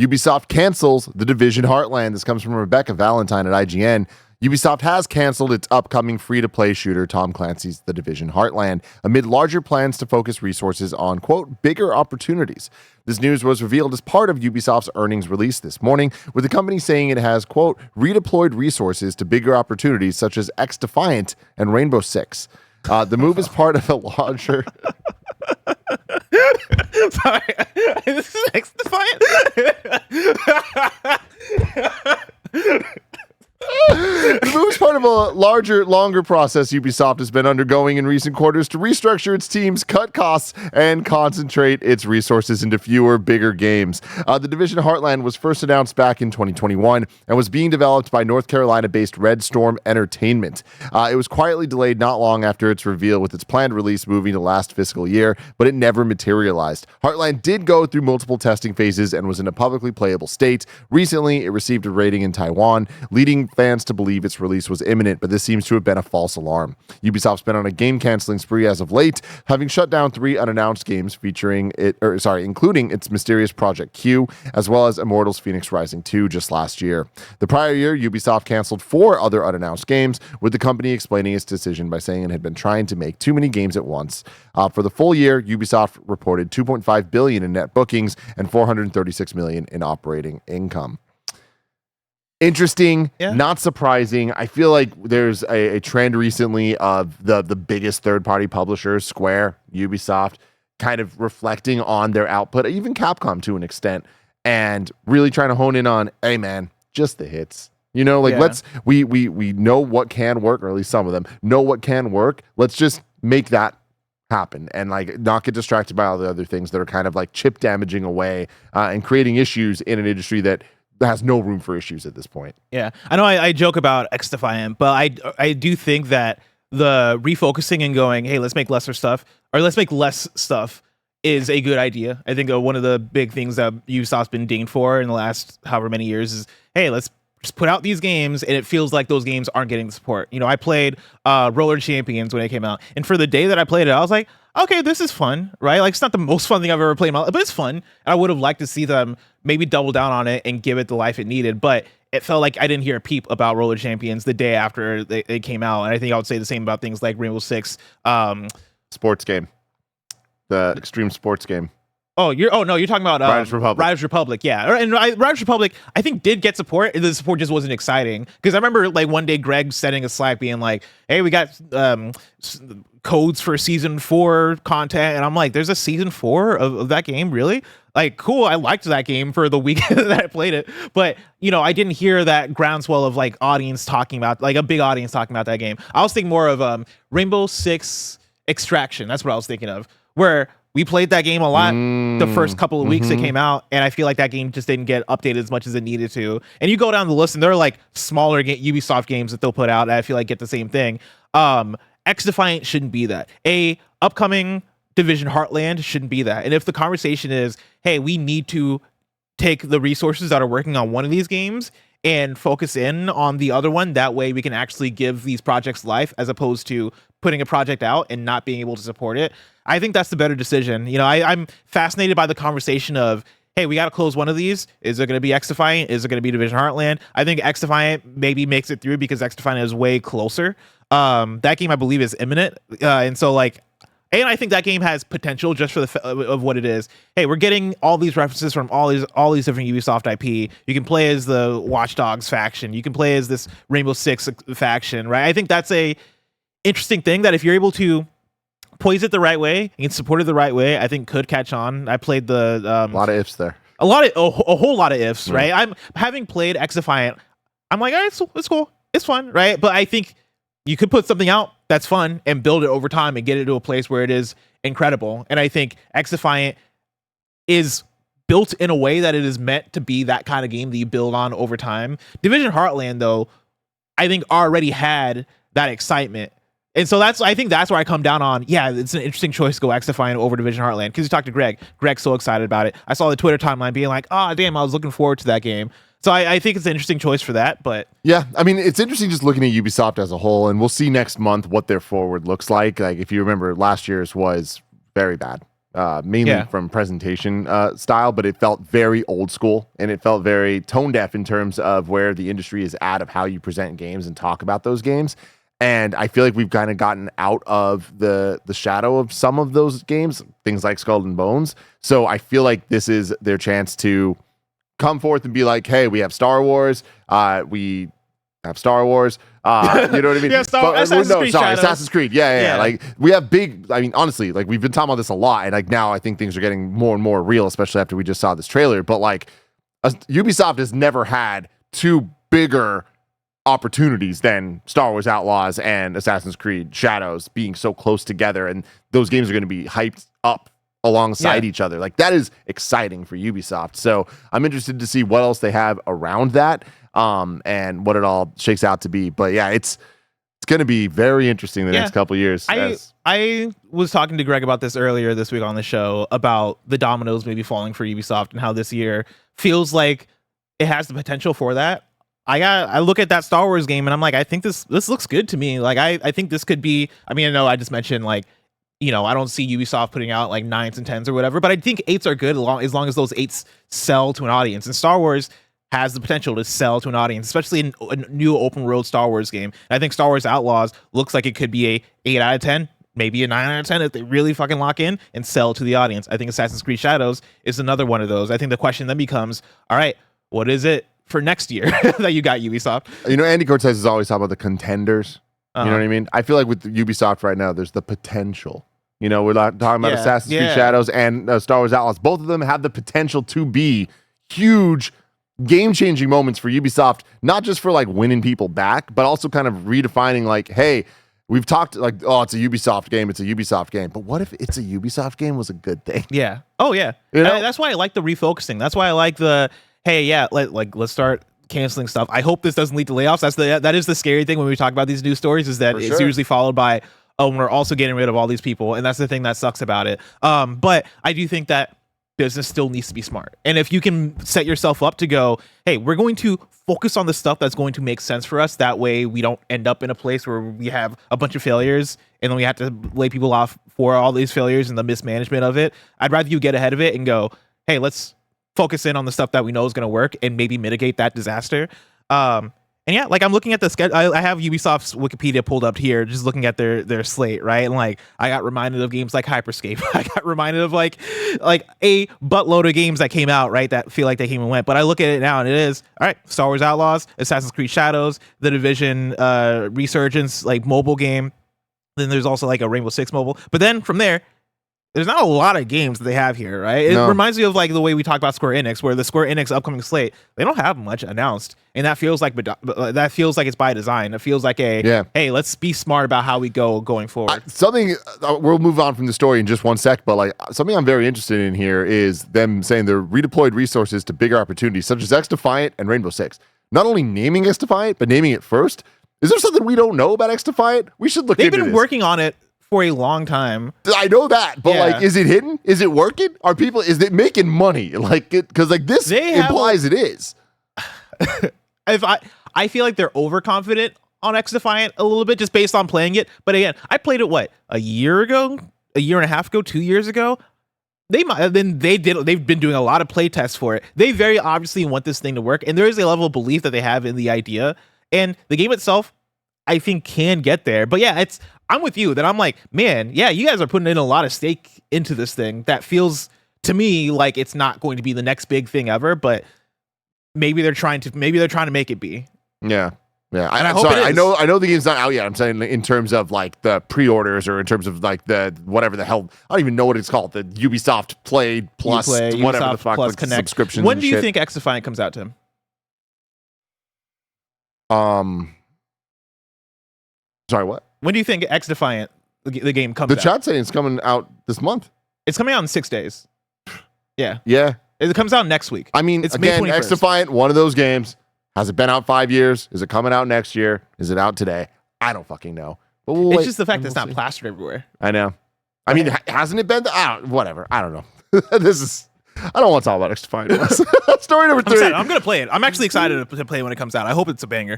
Ubisoft cancels The Division Heartland. This comes from Rebecca Valentine at IGN. Ubisoft has canceled its upcoming free-to-play shooter Tom Clancy's The Division Heartland amid larger plans to focus resources on, quote, bigger opportunities. This news was revealed as part of Ubisoft's earnings release this morning, with the company saying it has, quote, redeployed resources to bigger opportunities such as XDefiant and Rainbow Six. The move is part of a larger... Sorry, this is XDefiant. The move is part of a longer process Ubisoft has been undergoing in recent quarters to restructure its teams, cut costs, and concentrate its resources into fewer, bigger games. The Division Heartland was first announced back in 2021 and was being developed by North Carolina-based Red Storm Entertainment. It was quietly delayed not long after its reveal, with its planned release moving to last fiscal year, but it never materialized. Heartland did go through multiple testing phases and was in a publicly playable state. Recently, it received a rating in Taiwan, leading fans to believe its release was imminent, but this seems to have been a false alarm. Ubisoft's been on a game canceling spree as of late, having shut down 3 unannounced games including its mysterious Project Q, as well as Immortals Fenyx Rising 2 just last year. The prior year, Ubisoft canceled 4 other unannounced games, with the company explaining its decision by saying it had been trying to make too many games at once. For the full year, Ubisoft reported $2.5 billion in net bookings and $436 million in operating income. Interesting, not surprising. I feel like there's a trend recently of the biggest third-party publishers, Square, Ubisoft, kind of reflecting on their output, even Capcom to an extent, and really trying to hone in on, hey man, just the hits. You know, like we know what can work, or at least some of them know what can work. Let's just make that happen and like not get distracted by all the other things that are kind of like chip damaging away and creating issues in an industry that has no room for issues at this point. Yeah, I know I joke about XDefiant, but I do think that the refocusing and going, hey, let's make lesser stuff, or let's make less stuff, is a good idea. I think one of the big things that Ubisoft's been dinged for in the last however many years is, hey, let's just put out these games, and it feels like those games aren't getting the support. You know, I played Roller Champions when it came out, and for the day that I played it, I was like, okay, this is fun, right? Like, it's not the most fun thing I've ever played in my life, but it's fun. And I would have liked to see them maybe double down on it and give it the life it needed, but it felt like I didn't hear a peep about Roller Champions the day after they came out. And I think I would say the same about things like Rainbow Six. Sports game. The extreme sports game. You're talking about Riders Republic, yeah. And Riders Republic, I think, did get support. The support just wasn't exciting. Because I remember like one day Greg sending a Slack being like, hey, we got codes for season 4 content. And I'm like, there's a season 4 of that game, really? Like, cool, I liked that game for the week that I played it. But, you know, I didn't hear that groundswell of like audience talking about, like a big audience talking about that game. I was thinking more of Rainbow Six Extraction. That's what I was thinking of. Where we played that game a lot the first couple of weeks it came out, and I feel like that game just didn't get updated as much as it needed to. And you go down the list, and there are like smaller Ubisoft games that they'll put out that I feel like get the same thing. XDefiant shouldn't be that. A upcoming Division Heartland shouldn't be that. And if the conversation is, hey, we need to take the resources that are working on one of these games and focus in on the other one, that way we can actually give these projects life, as opposed to putting a project out and not being able to support it. I think that's the better decision. You know, I'm fascinated by the conversation of, hey, we got to close one of these. Is it going to be XDefiant? Is it going to be Division Heartland? I think XDefiant maybe makes it through because XDefiant is way closer. That game, I believe, is imminent. And so, like, and I think that game has potential just for the of what it is. Hey, we're getting all these references from all these different Ubisoft IP. You can play as the Watch Dogs faction. You can play as this Rainbow Six faction, right? I think that's a interesting thing that if you're able to poise it the right way and support it the right way, I think could catch on. I played the a lot of ifs there. A whole lot of ifs, right? I'm having played XDefiant. I'm like, all right, it's cool, it's fun, right? But I think you could put something out that's fun and build it over time and get it to a place where it is incredible. And I think XDefiant is built in a way that it is meant to be that kind of game that you build on over time. Division Heartland, though, I think already had that excitement. And so I think that's where I come down on, yeah, it's an interesting choice to go XDefiant over Division Heartland, because you talked to Greg. Greg's so excited about it. I saw the Twitter timeline being like, oh, damn, I was looking forward to that game. So I think it's an interesting choice for that, but... Yeah, I mean, it's interesting just looking at Ubisoft as a whole, and we'll see next month what their forward looks like. Like, if you remember, last year's was very bad. mainly from presentation style, but it felt very old school and it felt very tone deaf in terms of where the industry is at of how you present games and talk about those games. And I feel like we've kind of gotten out of the shadow of some of those games, things like Skull and Bones. So I feel like this is their chance to come forth and be like, hey, we have Star Wars. We have Star Wars. You know what I mean? Assassin's Creed. Yeah. Like we have big, I mean, honestly, like we've been talking about this a lot. And like now I think things are getting more and more real, especially after we just saw this trailer. But like Ubisoft has never had two bigger opportunities than Star Wars Outlaws and Assassin's Creed Shadows being so close together, and those games are going to be hyped up alongside each other. Like that is exciting for Ubisoft. So I'm interested to see what else they have around that, and what it all shakes out to be. But yeah, it's going to be very interesting the next couple of years. I was talking to Greg about this earlier this week on the show about the dominoes maybe falling for Ubisoft and how this year feels like it has the potential for that. I look at that Star Wars game and I'm like, I think this looks good to me. Like I think this could be, I mean, I know I just mentioned like, you know, I don't see Ubisoft putting out like 9s and 10s or whatever, but I think 8s are good as long as those 8s sell to an audience. And Star Wars has the potential to sell to an audience, especially in a new open world Star Wars game. And I think Star Wars Outlaws looks like it could be a 8 out of 10, maybe a 9 out of 10 if they really fucking lock in and sell to the audience. I think Assassin's Creed Shadows is another one of those. I think the question then becomes, all right, what is it for next year that you got Ubisoft? You know, Andy Cortez is always talking about the contenders. You know what I mean? I feel like with Ubisoft right now, there's the potential. You know, we're not talking about Assassin's Creed Shadows and Star Wars Outlaws. Both of them have the potential to be huge, game-changing moments for Ubisoft, not just for like winning people back, but also kind of redefining like, hey, we've talked like, oh, it's a Ubisoft game, it's a Ubisoft game. But what if it's a Ubisoft game was a good thing? Yeah. Oh, yeah. You know? That's why I like the refocusing. That's why I like the, hey, yeah, let's start canceling stuff. I hope this doesn't lead to layoffs. That is the scary thing when we talk about these news stories, is that it's usually followed by, oh, we're also getting rid of all these people, and that's the thing that sucks about it. But I do think that business still needs to be smart, and if you can set yourself up to go, hey, we're going to focus on the stuff that's going to make sense for us, that way we don't end up in a place where we have a bunch of failures and then we have to lay people off for all these failures and the mismanagement of it. I'd rather you get ahead of it and go, hey, let's focus in on the stuff that we know is going to work and maybe mitigate that disaster. And yeah, like I'm looking at the schedule. I have Ubisoft's Wikipedia pulled up here, just looking at their slate, right? And like I got reminded of games like Hyperscape. I got reminded of like a buttload of games that came out, right, that feel like they came and went. But I look at it now and it is, all right, Star Wars Outlaws, Assassin's Creed Shadows, The Division Resurgence, like mobile game. Then there's also like a Rainbow Six mobile. But then from there, there's not a lot of games that they have here, right? It reminds me of like the way we talk about Square Enix, where the Square Enix upcoming slate, they don't have much announced, and that feels like it's by design. It feels like hey, let's be smart about how we going forward. We'll move on from the story in just one sec, but like something I'm very interested in here is them saying they're redeployed resources to bigger opportunities such as XDefiant and Rainbow Six. Not only naming XDefiant, but naming it first. Is there something we don't know about XDefiant? We should look into this. They've been working on it for a long time. I know that, but like, is it hidden? Is it working? Is it making money? Like, because like this implies it is. I feel like they're overconfident on XDefiant a little bit just based on playing it. But again, I played it a year and a half ago, 2 years ago. They've been doing a lot of play tests for it. They very obviously want this thing to work, and there is a level of belief that they have in the idea. And the game itself, I think, can get there. But yeah, I'm with you that I'm like, man, yeah, you guys are putting in a lot of stake into this thing that feels to me like it's not going to be the next big thing ever, but maybe they're trying to make it be. Yeah. And I hope it is. I know the game's not out yet. I'm saying in terms of like the pre-orders or in terms of like the whatever the hell, I don't even know what it's called, the Ubisoft Play Plus, whatever Ubisoft the fuck, Plus like Connect subscriptions. When do you think XDefiant comes out, Tim? Sorry, what? When do you think XDefiant, the game, comes out? The chat saying it's coming out this month. It's coming out in 6 days. Yeah. It comes out next week. I mean, it's again, XDefiant, one of those games. Has it been out 5 years? Is it coming out next year? Is it out today? I don't fucking know. But it's just the fact that it's not plastered everywhere. I know. I mean, hasn't it been? Whatever. I don't know. I don't want to talk about XDefiant. Story number 3. I'm going to play it. I'm actually excited to play it when it comes out. I hope it's a banger.